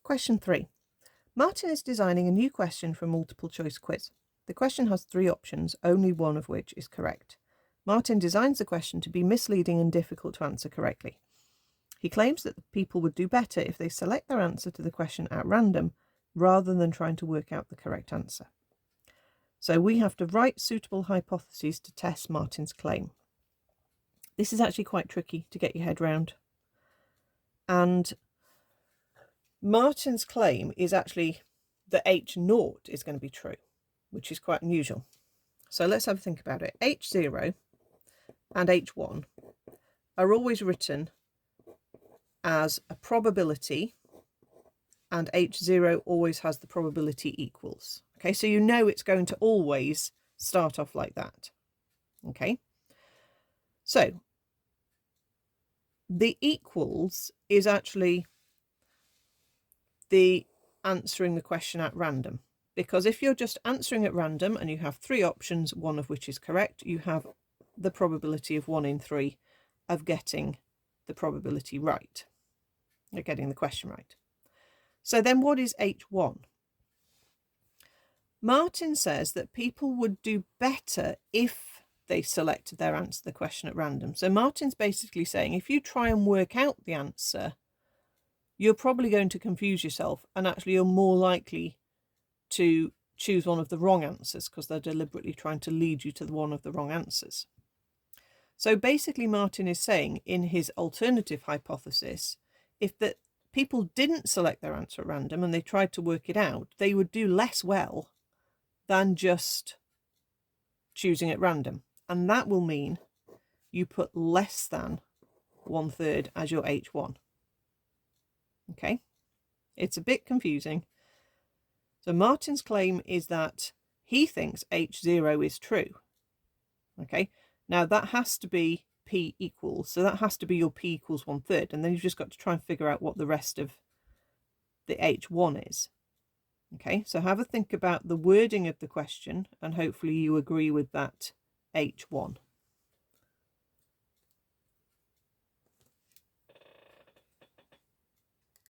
Question 3. Martin is designing a new question for a multiple choice quiz. The question has 3 options, only one of which is correct. Martin designs the question to be misleading and difficult to answer correctly. He claims that the people would do better if they select their answer to the question at random rather than trying to work out the correct answer. So we have to write suitable hypotheses to test Martin's claim. This is actually quite tricky to get your head round. And Martin's claim is actually that H0 is going to be true, which is quite unusual. So let's have a think about it. H0 and H1 are always written as a probability, and H0 always has the probability equals. Okay, so you know it's going to always start off like that. Okay, so the equals is actually the answering the question at random, because if you're just answering at random and you have 3 options, one of which is correct, you have the probability of 1 in 3 of getting the probability right, or getting the question right. So then what is H1? Martin says that people would do better if they selected their answer to the question at random. So Martin's basically saying if you try and work out the answer, you're probably going to confuse yourself, and actually you're more likely to choose one of the wrong answers because they're deliberately trying to lead you to one of the wrong answers. So basically Martin is saying in his alternative hypothesis, if the people didn't select their answer at random and they tried to work it out, they would do less well than just choosing at random. And that will mean you put less than 1/3 as your H1. Okay, it's a bit confusing. So Martin's claim is that he thinks H0 is true. Okay, now that has to be P equals, so that has to be your P equals 1/3, and then you've just got to try and figure out what the rest of the H1 is. Okay, so have a think about the wording of the question, and hopefully you agree with that H1.